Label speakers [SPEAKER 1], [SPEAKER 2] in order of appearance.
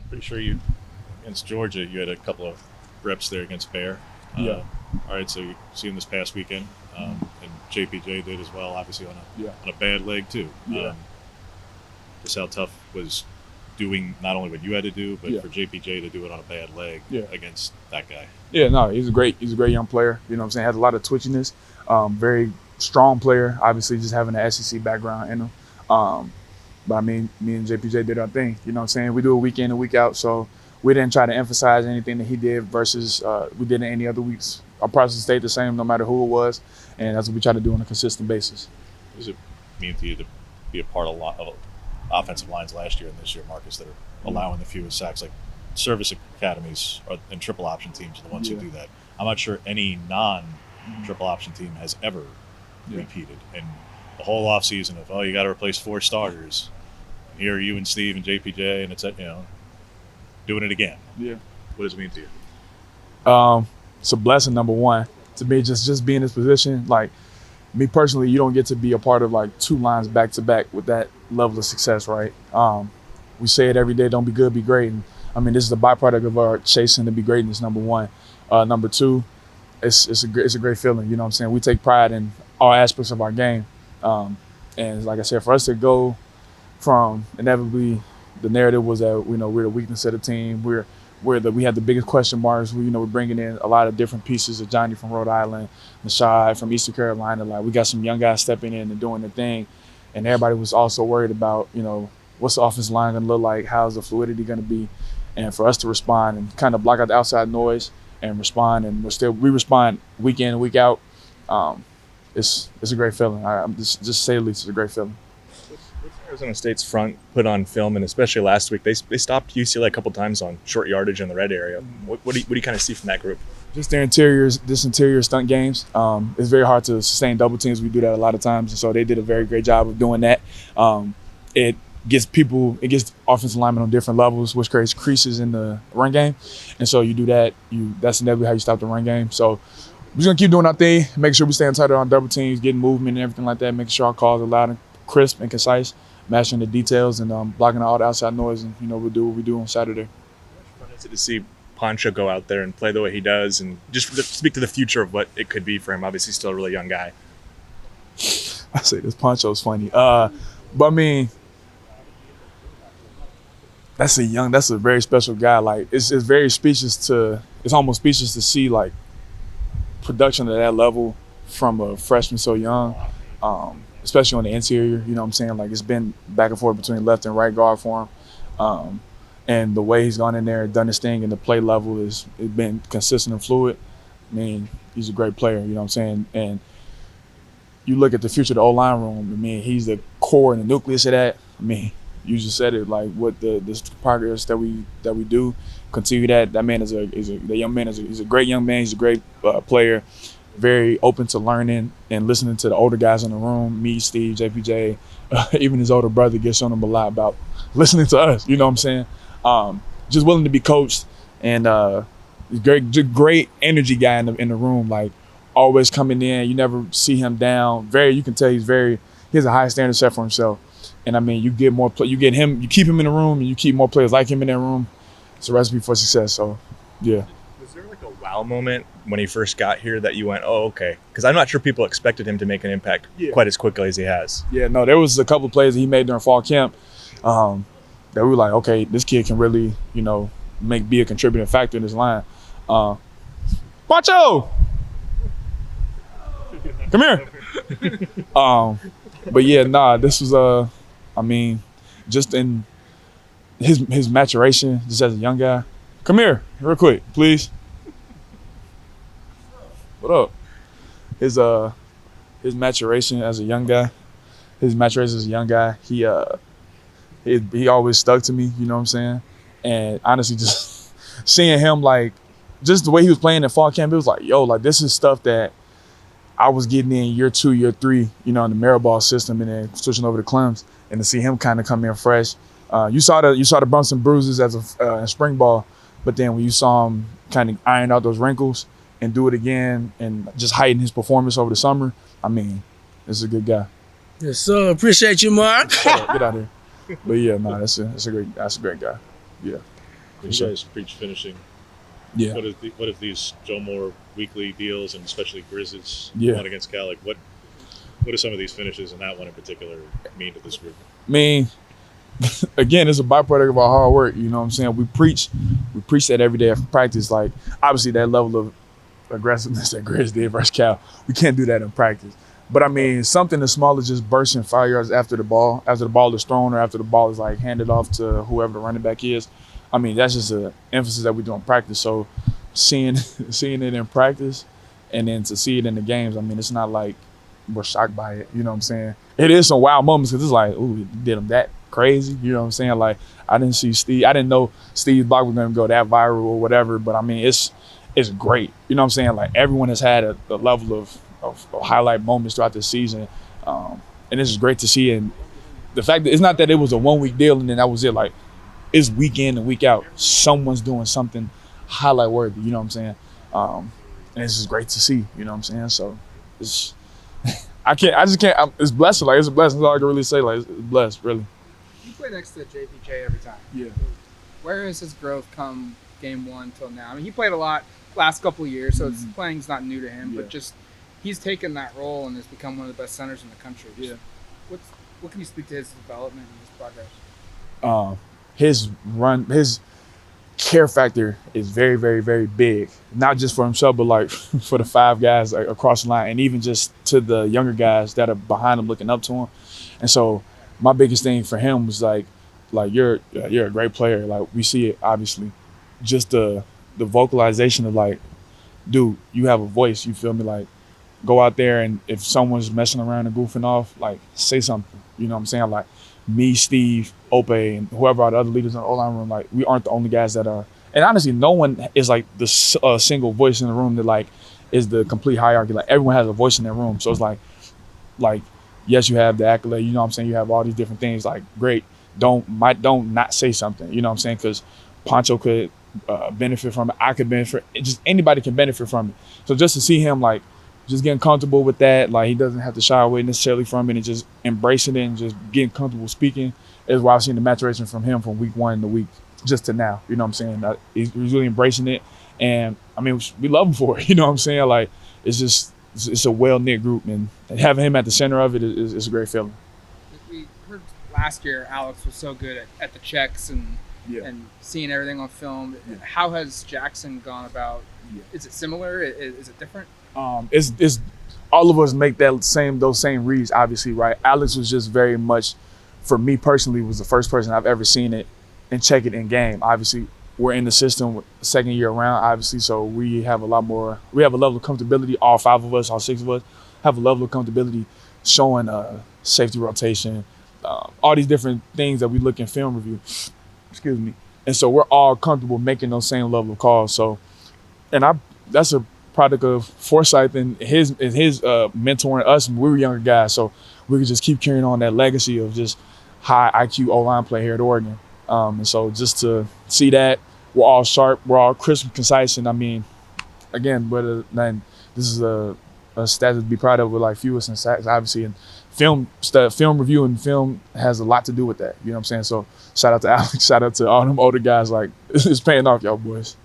[SPEAKER 1] Pretty sure you against Georgia, you had a couple of reps there against Bear.
[SPEAKER 2] Yeah.
[SPEAKER 1] All right, so you see him this past weekend, and JPJ did as well, obviously on
[SPEAKER 2] Yeah.
[SPEAKER 1] a bad leg too.
[SPEAKER 2] Yeah.
[SPEAKER 1] Just how tough was doing not only what you had to do, but
[SPEAKER 2] Yeah.
[SPEAKER 1] for JPJ to do it on a bad leg
[SPEAKER 2] Yeah.
[SPEAKER 1] against that guy.
[SPEAKER 2] Yeah, no, he's a great young player. You know what I'm saying? Has a lot of twitchiness. Very strong player. Obviously, just having an SEC background in him. But I mean, me and JPJ did our thing. You know what I'm saying? We do it week in and week out. So we didn't try to emphasize anything that he did versus we did in any other weeks. Our process stayed the same no matter who it was. And that's what we try to do on a consistent basis.
[SPEAKER 1] What does it mean to you to be a part of a lot of offensive lines last year and this year, Marcus, that are allowing the fewest sacks? Like service academies and triple option teams are the ones who do that. I'm not sure any non-triple option team has ever repeated. And the whole offseason of, you got to replace 4 starters. And here are you and Steve and JPJ, and it's, doing it again.
[SPEAKER 2] Yeah.
[SPEAKER 1] What does it mean to you?
[SPEAKER 2] It's a blessing, number one, to me, just be in this position. Like, me personally, you don't get to be a part of like 2 lines back to back with that level of success, right? We say it every day, don't be good, be great. And I mean, this is a byproduct of our chasing to be greatness, number one. Number two, it's a great feeling, you know what I'm saying? We take pride in all aspects of our game. And like I said, for us to go from inevitably, the narrative was that, we're the weakness of the team. We had the biggest question marks. We're bringing in a lot of different pieces of Johnny from Rhode Island, Mashai from Eastern Carolina. Like, we got some young guys stepping in and doing their thing. And everybody was also worried about, what's the offensive line going to look like? How's the fluidity going to be? And for us to respond and kind of block out the outside noise and respond, and we respond week in and week out. It's a great feeling. I'm just say the least, it's a great feeling.
[SPEAKER 3] What's Arizona State's front put on film, and especially last week, they stopped UCLA a couple times on short yardage in the red area. What do you kind of see from that group?
[SPEAKER 2] Just their interior stunt games. It's very hard to sustain double teams. We do that a lot of times, and so they did a very great job of doing that. It gets offensive linemen on different levels, which creates creases in the run game. And so you do that, that's inevitably how you stop the run game. So we're just gonna keep doing our thing, making sure we stay tighter on double teams, getting movement and everything like that, making sure our calls are loud and crisp and concise, mastering the details and blocking out all the outside noise. And we'll do what we do on Saturday.
[SPEAKER 3] How fun is it to see Poncho go out there and play the way he does, and just speak to the future of what it could be for him? Obviously, still a really young guy.
[SPEAKER 2] I say this Poncho's funny, but I mean, that's a very special guy. Like, it's almost speechless to see like production at that level from a freshman so young, especially on the interior. You know what I'm saying? Like, it's been back and forth between left and right guard for him. And the way he's gone in there and done his thing, and the play level it's been consistent and fluid. I mean, he's a great player, you know what I'm saying? And you look at the future of the O-line room, I mean, he's the core and the nucleus of that. I mean, you just said it, like, what this progress that we do, continue that. That man he's a great young man. He's a great player, very open to learning and listening to the older guys in the room, me, Steve, JPJ, even his older brother gets on him a lot about listening to us, you know what I'm saying? Just willing to be coached, and great energy guy in the room, like always coming in. You never see him down. You can tell he has a high standard set for himself. And I mean, you keep him in the room, and you keep more players like him in that room. It's a recipe for success. So, yeah.
[SPEAKER 3] Was there like a wow moment when he first got here that you went, oh, okay? Because I'm not sure people expected him to make an impact quite as quickly as he has.
[SPEAKER 2] Yeah, no, there was a couple of plays that he made during fall camp that we were like, okay, this kid can really, be a contributing factor in this line. Poncho! Come here. But yeah, this was just in his maturation, just as a young guy. Come here, real quick, please. What up? His maturation as a young guy. He always stuck to me, you know what I'm saying? And honestly, just seeing him, like, just the way he was playing in fall camp, it was like, yo, like, this is stuff that I was getting in year 2, year 3, in the Mariball system, and then switching over to Clem's, and to see him kind of come in fresh. You saw the bumps and bruises as in spring ball, but then when you saw him kind of iron out those wrinkles and do it again and just heighten his performance over the summer, I mean, this is a good guy.
[SPEAKER 4] Yes, sir. Appreciate you, Mark.
[SPEAKER 2] Get out of here. But yeah, that's a great guy. Yeah.
[SPEAKER 1] When you guys preach finishing,
[SPEAKER 2] Yeah.
[SPEAKER 1] what if these Joe Moore weekly deals, and especially Grizzlies one against Cal, like what do some of these finishes and that one in particular mean to this group?
[SPEAKER 2] I mean, again, it's a byproduct of our hard work. You know what I'm saying? We preach that every day after practice. Like, obviously, that level of aggressiveness that Grizz did versus Cal, we can't do that in practice. But I mean, something as small as just bursting 5 yards after the ball is thrown or after the ball is like handed off to whoever the running back is. I mean, that's just an emphasis that we do in practice. So seeing it in practice and then to see it in the games, I mean, it's not like we're shocked by it. You know what I'm saying? It is some wild moments because it's like, ooh, did him that crazy? You know what I'm saying? Like, I didn't know Steve's block was going to go that viral or whatever. But I mean, it's great. You know what I'm saying? Like, everyone has had a level of highlight moments throughout the season. And this is great to see. And the fact that it's not that it was a 1 week deal and then that was it. Like, it's week in and week out. Someone's doing something highlight worthy. You know what I'm saying? And this is great to see. You know what I'm saying? So it's it's blessed. Like, it's a blessing. That's all I can really say. Like, it's blessed, really.
[SPEAKER 4] You play next to JPJ every time.
[SPEAKER 2] Yeah.
[SPEAKER 4] Where has his growth come game one till now? I mean, he played a lot last couple of years, so playing's not new to him, but just he's taken that role and has become one of the best centers in the country.
[SPEAKER 2] Yeah.
[SPEAKER 4] What can you speak to his development and his progress?
[SPEAKER 2] His care factor is very, very, very big. Not just for himself, but like for the 5 guys like, across the line, and even just to the younger guys that are behind him looking up to him. And so my biggest thing for him was like you're a great player. Like, we see it obviously. Just the vocalization of like, dude, you have a voice. You feel me? Like, go out there and if someone's messing around and goofing off, like, say something. You know what I'm saying? Like, me, Steve, Ope, and whoever are the other leaders in the O-line room, like, we aren't the only guys that are. And honestly, no one is like the single voice in the room that like is the complete hierarchy. Like, everyone has a voice in their room. So it's like, yes, you have the accolade. You know what I'm saying? You have all these different things. Like, great. Don't not say something. You know what I'm saying? Because Poncho could benefit from it. I could benefit. Just anybody can benefit from it. So just to see him like just getting comfortable with that, like, he doesn't have to shy away necessarily from it and just embracing it and just getting comfortable speaking is why I've seen the maturation from him from week 1 to week just to now. You know what I'm saying? He's really embracing it. And I mean, we love him for it. You know what I'm saying? Like, it's a well-knit group, and having him at the center of it is a great feeling.
[SPEAKER 4] We heard last year Alex was so good at the checks and seeing everything on film. How has Jackson gone about? Is it similar? Is it different?
[SPEAKER 2] It's all of us make those same reads, obviously, right? Alex was just very much, for me personally, was the first person I've ever seen it and check it in game. Obviously, we're in the system second year around, obviously, so we have a level of comfortability. All 5 of us, all 6 of us have a level of comfortability showing safety rotation, all these different things that we look in film review. Excuse me. And so we're all comfortable making those same level of calls. So, and that's a product of foresight and his mentoring us when we were younger guys. So we could just keep carrying on that legacy of just high IQ O-line play here at Oregon. And so just to see that we're all sharp, we're all crisp and concise. And I mean, again, this is a stat to be proud of with like fewest in sacks, obviously. And film review and film has a lot to do with that. You know what I'm saying? So shout out to Alex, shout out to all them older guys. Like, it's paying off, y'all boys.